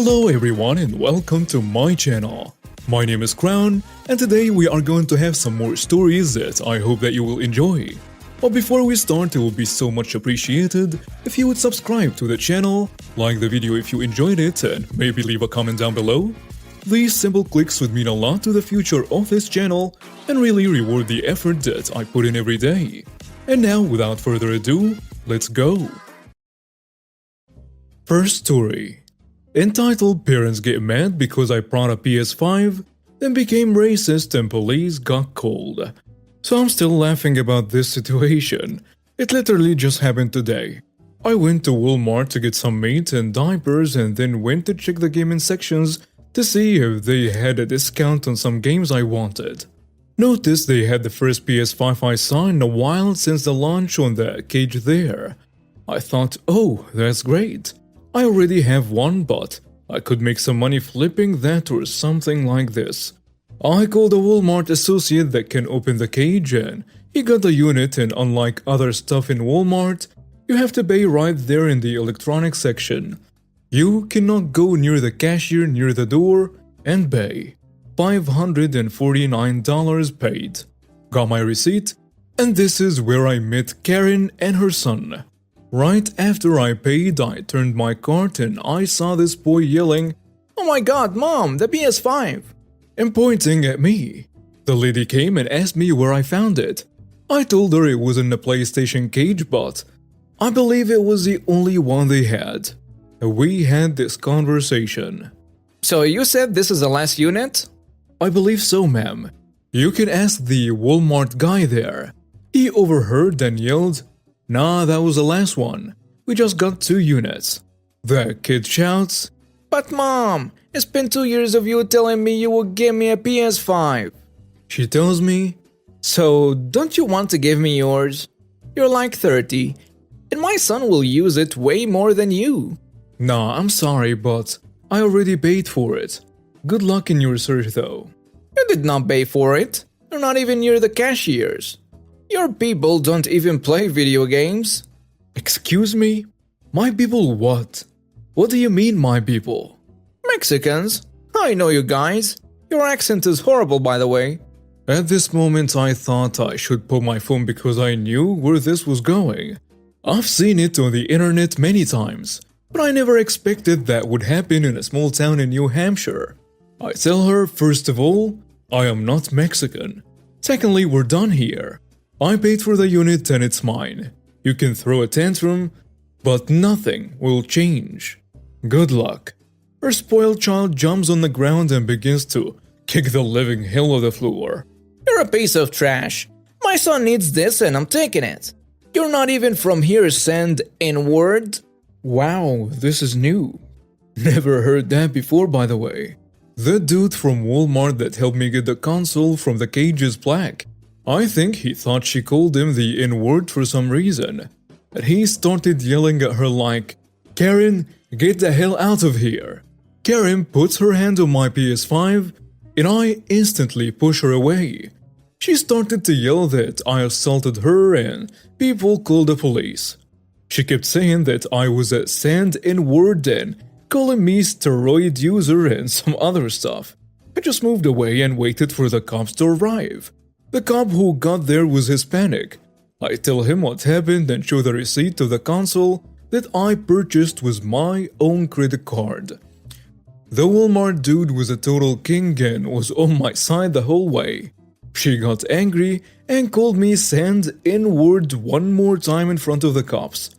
Hello everyone and welcome to my channel. My name is Crown and today we are going to have some more stories that I hope that you will enjoy. But before we start, it would be so much appreciated if you would subscribe to the channel, like the video if you enjoyed it, and maybe leave a comment down below. These simple clicks would mean a lot to the future of this channel and really reward the effort that I put in every day. And now, without further ado, let's go! First story. Entitled Parents Get Mad Because I Brought a PS5, then became racist and police got cold. So I'm still laughing about this situation. It literally just happened today. I went to Walmart to get some meat and diapers and then went to check the gaming sections to see if they had a discount on some games I wanted. Noticed they had the first PS5 I saw in a while since the launch on the cage there. I thought, oh, that's great. I already have one, but I could make some money flipping that or something like this. I called a Walmart associate that can open the cage and he got the unit, and unlike other stuff in Walmart, you have to pay right there in the electronics section. You cannot go near the cashier near the door and pay. $549 paid. Got my receipt, and this is where I met Karen and her son. Right after I paid, I turned my cart and I saw this boy yelling, "Oh my god, Mom, the PS5!" and pointing at me. The lady came and asked me where I found it. I told her it was in the PlayStation cage, but I believe it was the only one they had. We had this conversation. So you said this is the last unit? I believe so, ma'am. You can ask the Walmart guy there. He overheard and yelled, "Nah, that was the last one. We just got 2 units. The kid shouts, But Mom, it's been 2 years of you telling me you will give me a PS5. She tells me, So don't you want to give me yours? You're like 30, and my son will use it way more than you. "Nah, I'm sorry, but I already paid for it. Good luck in your search though." You did not pay for it. You're not even near the cashiers. Your people don't even play video games. Excuse me? My people what? What do you mean, my people? Mexicans. I know you guys. Your accent is horrible, by the way. At this moment, I thought I should pull my phone because I knew where this was going. I've seen it on the internet many times, but I never expected that would happen in a small town in New Hampshire. I tell her, first of all, I am not Mexican. Secondly, we're done here. I paid for the unit and it's mine. You can throw a tantrum, but nothing will change. Good luck. Her spoiled child jumps on the ground and begins to kick the living hell of the floor. You're a piece of trash. My son needs this and I'm taking it. You're not even from here, send N-word. Wow, this is new. Never heard that before, by the way. The dude from Walmart that helped me get the console from the cage is black. I think he thought she called him the N-word for some reason. And he started yelling at her like, "Karen, get the hell out of here." Karen puts her hand on my PS5 and I instantly push her away. She started to yell that I assaulted her and people called the police. She kept saying that I was a sand N-word and calling me steroid user and some other stuff. I just moved away and waited for the cops to arrive. The cop who got there was Hispanic. I tell him what happened and show the receipt of the console that I purchased with my own credit card. The Walmart dude was a total king and was on my side the whole way. She got angry and called me sand N-word one more time in front of the cops.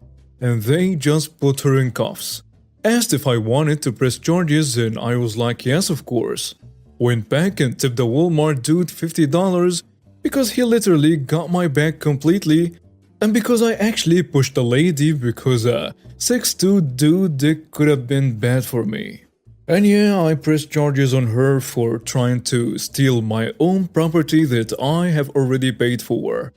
And they just put her in cuffs. Asked if I wanted to press charges and I was like, yes, of course. Went back and tipped the Walmart dude $50 because he literally got my back completely, and because I actually pushed the lady because a 6'2" dude dick could have been bad for me. And yeah, I pressed charges on her for trying to steal my own property that I have already paid for.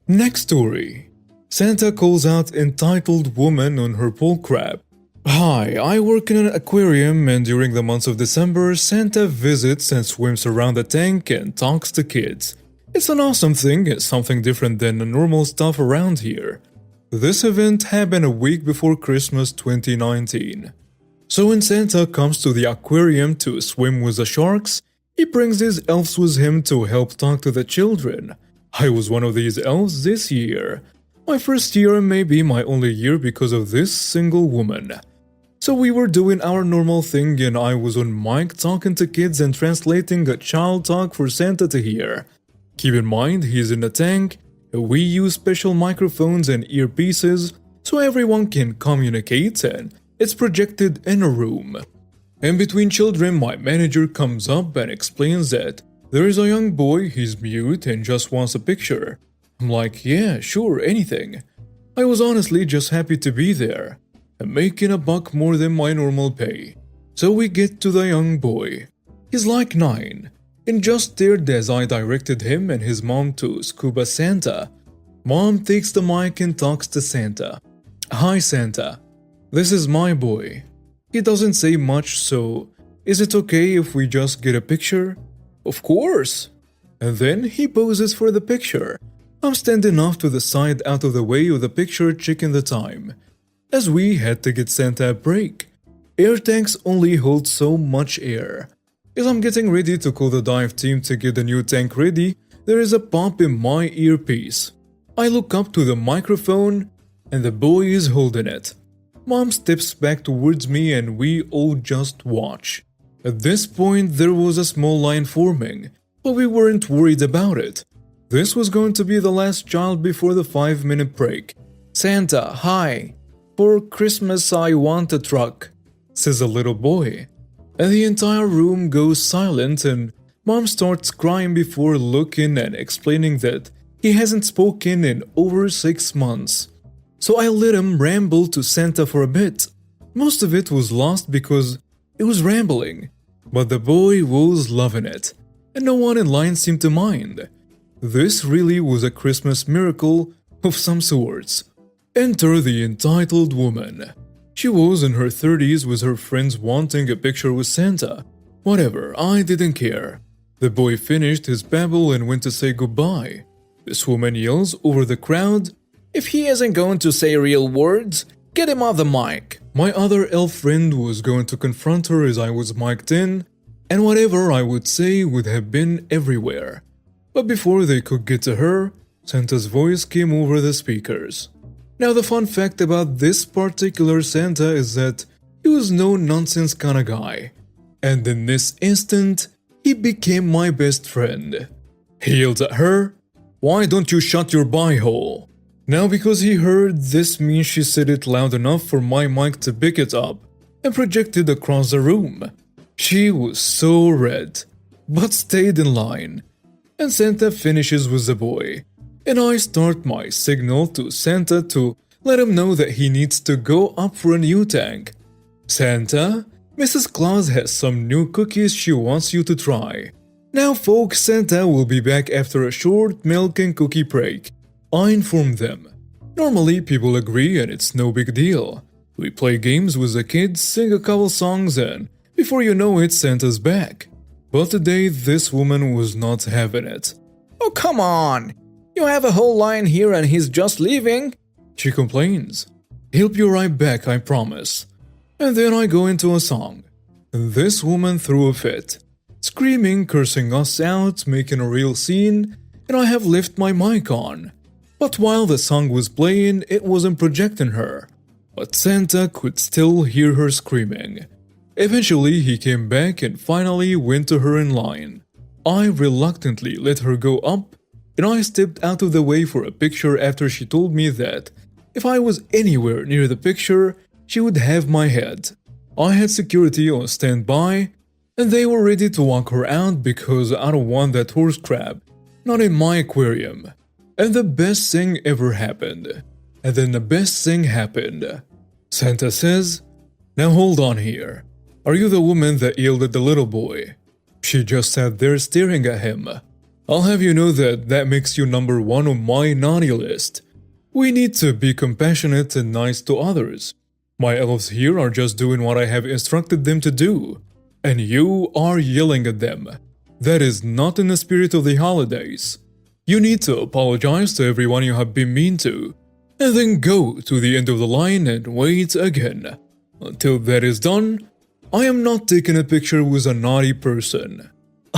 Next story. Santa calls out entitled woman on her bullcrap. Hi, I work in an aquarium and during the months of December, Santa visits and swims around the tank and talks to kids. It's an awesome thing, it's something different than the normal stuff around here. This event happened a week before Christmas 2019. So when Santa comes to the aquarium to swim with the sharks, he brings his elves with him to help talk to the children. I was one of these elves this year. My first year and maybe my only year because of this single woman. So we were doing our normal thing and I was on mic talking to kids and translating a child talk for Santa to hear. Keep in mind he's in a tank, and we use special microphones and earpieces so everyone can communicate and it's projected in a room. In between children, my manager comes up and explains that there is a young boy, he's mute and just wants a picture. I'm like, yeah, sure, anything. I was honestly just happy to be there. I'm making $1 more than my normal pay. So we get to the young boy. He's like 9 and just stared as I directed him and his mom to Scuba Santa. Mom takes the mic and talks to Santa. Hi Santa. This is my boy. He doesn't say much, so is it okay if we just get a picture? Of course. And then he poses for the picture. I'm standing off to the side out of the way of the picture checking the time. As we had to get Santa a break. Air tanks only hold so much air. As I'm getting ready to call the dive team to get the new tank ready, there is a pop in my earpiece. I look up to the microphone and the boy is holding it. Mom steps back towards me and we all just watch. At this point there was a small line forming, but we weren't worried about it. This was going to be the last child before the 5-minute break. Santa, hi. For Christmas I want a truck, says a little boy. And the entire room goes silent and Mom starts crying before looking and explaining that he hasn't spoken in over 6 months. So I let him ramble to Santa for a bit. Most of it was lost because it was rambling, but the boy was loving it, and no one in line seemed to mind. This really was a Christmas miracle of some sorts. Enter the entitled woman. She was in her 30s with her friends wanting a picture with Santa. Whatever, I didn't care. The boy finished his babble and went to say goodbye. This woman yells over the crowd, If he isn't going to say real words, get him off the mic. My other elf friend was going to confront her as I was mic'd in, and whatever I would say would have been everywhere. But before they could get to her, Santa's voice came over the speakers. Now the fun fact about this particular Santa is that he was no nonsense kinda guy. And in this instant, he became my best friend. He yelled at her, "Why don't you shut your bye-hole?" Now because he heard this means she said it loud enough for my mic to pick it up and projected across the room. She was so red, but stayed in line. And Santa finishes with the boy. And I start my signal to Santa to let him know that he needs to go up for a new tank. Santa, Mrs. Claus has some new cookies she wants you to try. Now folks, Santa will be back after a short milk and cookie break. I inform them. Normally people agree and it's no big deal. We play games with the kids, sing a couple songs and before you know it, Santa's back. But today this woman was not having it. Oh come on! You have a whole line here and he's just leaving? She complains. He'll be right back, I promise. And then I go into a song. This woman threw a fit. Screaming, cursing us out, making a real scene, and I have left my mic on. But while the song was playing, it wasn't projecting her. But Santa could still hear her screaming. Eventually, he came back and finally went to her in line. I reluctantly let her go up, and I stepped out of the way for a picture after she told me that if I was anywhere near the picture, she would have my head. I had security on standby, and they were ready to walk her out because I don't want that horse crab, not in my aquarium. And the best thing ever happened. And then the best thing happened. Santa says, "Now hold on here. Are you the woman that yelled at the little boy?" She just sat there staring at him. I'll have you know that makes you number 1 on my naughty list. We need to be compassionate and nice to others. My elves here are just doing what I have instructed them to do. And you are yelling at them. That is not in the spirit of the holidays. You need to apologize to everyone you have been mean to. and then go to the end of the line and wait again. Until that is done, I am not taking a picture with a naughty person.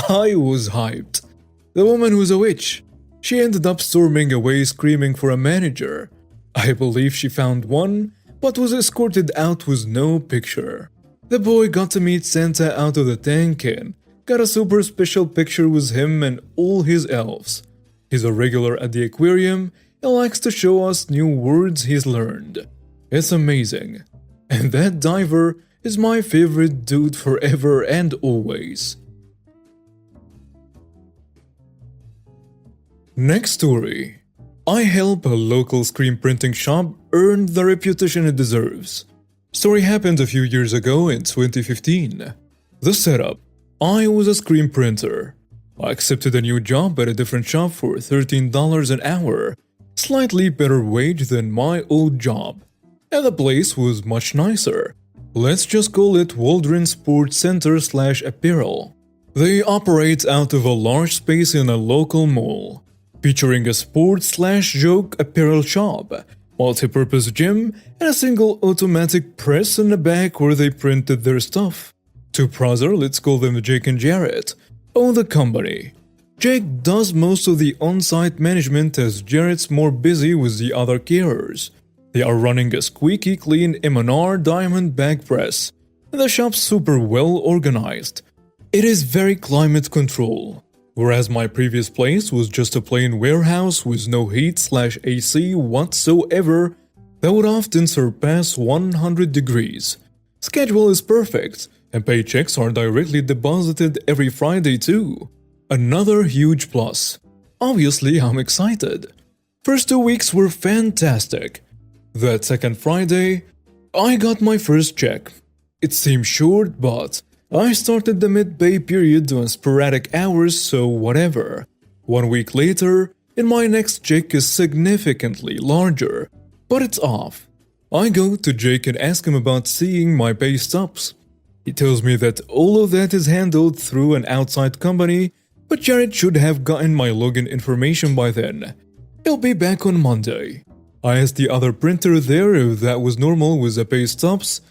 I was hyped. The woman was a witch. She ended up storming away screaming for a manager. I believe she found one, but was escorted out with no picture. The boy got to meet Santa out of the tank and got a super special picture with him and all his elves. He's a regular at the aquarium and likes to show us new words he's learned. It's amazing. And that diver is my favorite dude forever and always. Next story. I help a local screen printing shop earn the reputation it deserves. Story happened a few years ago in 2015. The setup. I was a screen printer. I accepted a new job at a different shop for $13 an hour, slightly better wage than my old job. And the place was much nicer. Let's just call it Waldron Sports Center / Apparel. They operate out of a large space in a local mall, featuring a sports / joke apparel shop, multi-purpose gym, and a single automatic press in the back where they printed their stuff. Two brother, let's call them Jake and Jarrett, own the company. Jake does most of the on-site management as Jarrett's more busy with the other carers. They are running a squeaky clean M&R diamond bag press, and the shop's super well organized. It is very climate control. Whereas my previous place was just a plain warehouse with no heat / AC whatsoever that would often surpass 100 degrees. Schedule is perfect, and paychecks are directly deposited every Friday too. Another huge plus. Obviously, I'm excited. First 2 weeks were fantastic. That second Friday, I got my first check. It seemed short, but I started the mid-pay period on sporadic hours, so whatever. 1 week later, and my next check is significantly larger, but it's off. I go to Jake and ask him about seeing my pay stubs. He tells me that all of that is handled through an outside company, but Jared should have gotten my login information by then. He'll be back on Monday. I asked the other printer there if that was normal with the pay stubs,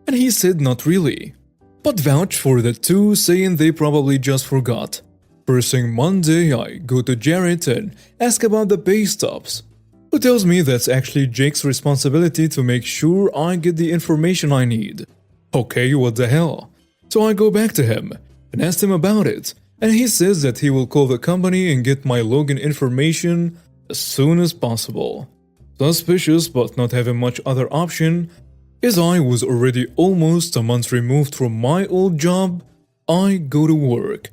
and he said not really, but vouched for the two, saying they probably just forgot. First thing Monday, I go to Jared and ask about the pay stubs, who tells me that's actually Jake's responsibility to make sure I get the information I need. Okay, what the hell? So I go back to him and ask him about it, and he says that he will call the company and get my login information as soon as possible. Suspicious, but not having much other option, as I was already almost a month removed from my old job, I go to work.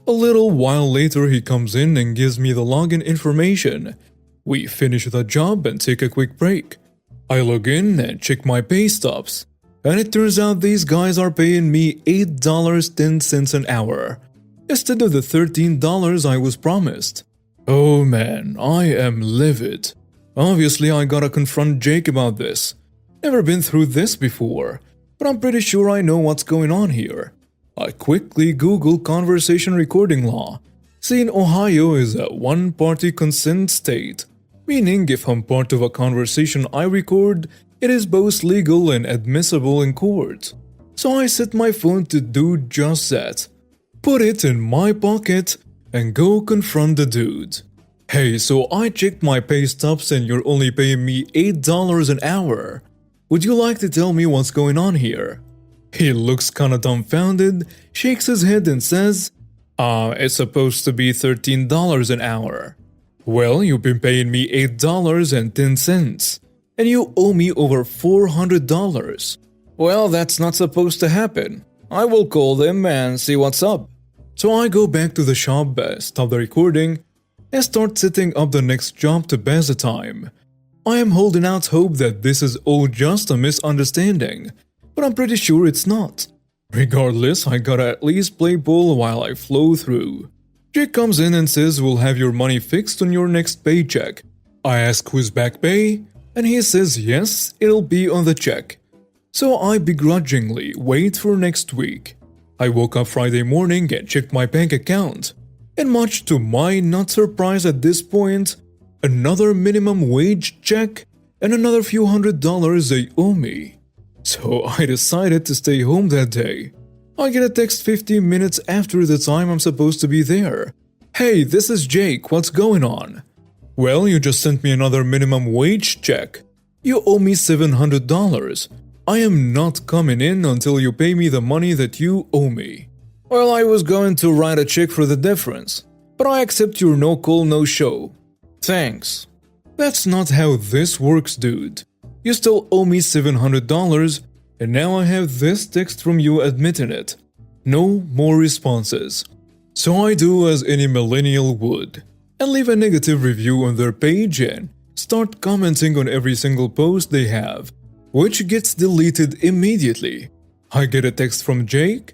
A little while later he comes in and gives me the login information. We finish the job and take a quick break. I log in and check my pay stubs, and it turns out these guys are paying me $8.10 an hour, instead of the $13 I was promised. Oh man, I am livid. Obviously I gotta confront Jake about this. Never been through this before, but I'm pretty sure I know what's going on here. I quickly Google conversation recording law, seeing Ohio is a one-party consent state, meaning if I'm part of a conversation I record, it is both legal and admissible in court. So I set my phone to do just that. Put it in my pocket and go confront the dude. Hey, so I checked my pay stubs and you're only paying me $8 an hour. Would you like to tell me what's going on here? He looks kinda dumbfounded, shakes his head and says, it's supposed to be $13 an hour. Well, you've been paying me $8.10, and you owe me over $400. Well, that's not supposed to happen. I will call them and see what's up. So I go back to the shop, stop the recording, and start setting up the next job to pass the time. I am holding out hope that this is all just a misunderstanding, but I'm pretty sure it's not. Regardless, I gotta at least play ball while I flow through. Jake comes in and says we'll have your money fixed on your next paycheck. I ask who's back pay, and he says yes, it'll be on the check. So I begrudgingly wait for next week. I woke up Friday morning and checked my bank account, and much to my not surprise at this point, another minimum wage check and another few $100 they owe me. So I decided to stay home that day. I get a text 15 minutes after the time I'm supposed to be there. "Hey, this is Jake, what's going on?" "Well, you just sent me another minimum wage check. You owe me $700. I am not coming in until you pay me the money that you owe me." "Well, I was going to write a check for the difference, but I accept your no call, no show. Thanks." "That's not how this works, dude. You still owe me $700, and now I have this text from you admitting it. No more responses." So I do as any millennial would, and leave a negative review on their page and start commenting on every single post they have, which gets deleted immediately. I get a text from Jake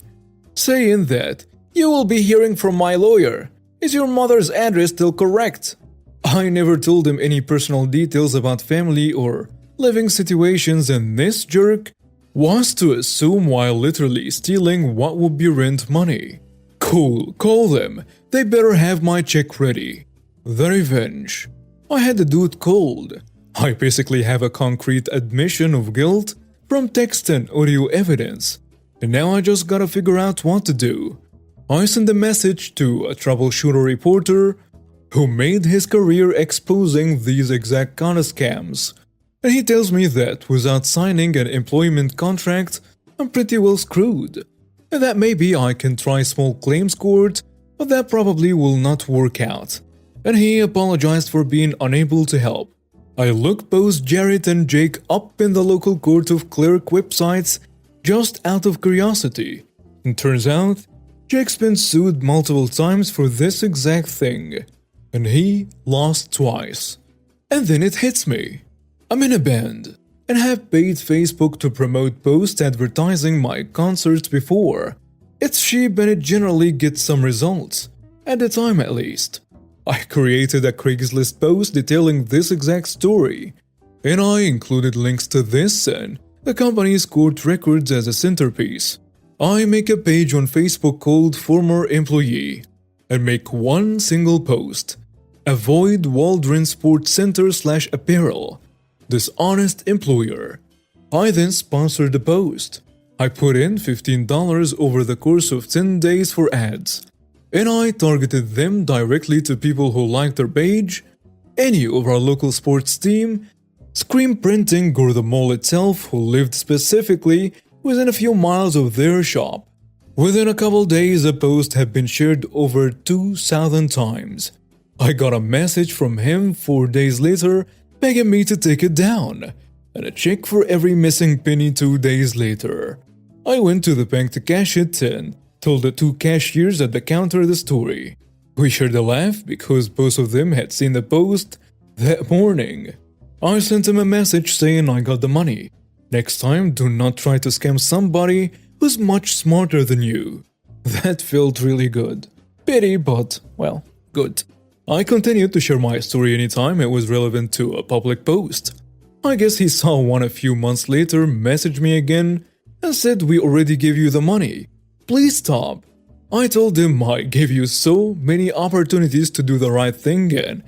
saying that, "You will be hearing from my lawyer. Is your mother's address still correct?" I never told him any personal details about family or living situations, and this jerk was to assume while literally stealing what would be rent money. Cool, call them. They better have my check ready. The revenge. I had the dude cold. I basically have a concrete admission of guilt from text and audio evidence, and now I just gotta figure out what to do. I send a message to a troubleshooter reporter who made his career exposing these exact kind of scams, and he tells me that without signing an employment contract, I'm pretty well screwed, and that maybe I can try small claims court, but that probably will not work out, and he apologized for being unable to help. I look both Jared and Jake up in the local court of clerk websites just out of curiosity, and turns out Jake's been sued multiple times for this exact thing, and he lost twice. And then it hits me. I'm in a band and have paid Facebook to promote posts advertising my concerts before. It's cheap and it generally gets some results, at the time at least. I created a Craigslist post detailing this exact story, and I included links to this and the company's court records as a centerpiece. I make a page on Facebook called Former Employee and make one single post. Avoid Waldron Sports Center/apparel. Dishonest employer. I then sponsored the post. I put in $15 over the course of 10 days for ads, and I targeted them directly to people who liked their page, any of our local sports team, screen printing, or the mall itself who lived specifically within a few miles of their shop. Within a couple days, the post had been shared over 2,000 times. I got a message from him 4 days later begging me to take it down, and a check for every missing penny 2 days later. I went to the bank to cash it and told the two cashiers at the counter the story. We shared a laugh because both of them had seen the post that morning. I sent him a message saying I got the money. Next time, do not try to scam somebody who's much smarter than you. That felt really good. Pity, but, well, good. I continued to share my story anytime it was relevant to a public post. I guess he saw one a few months later message me again and said, "We already gave you the money. Please stop." I told him I gave you so many opportunities to do the right thing and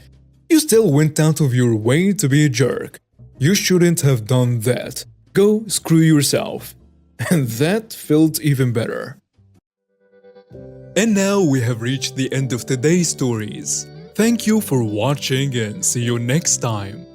you still went out of your way to be a jerk. You shouldn't have done that. Go screw yourself. And that felt even better. And now we have reached the end of today's stories. Thank you for watching and see you next time.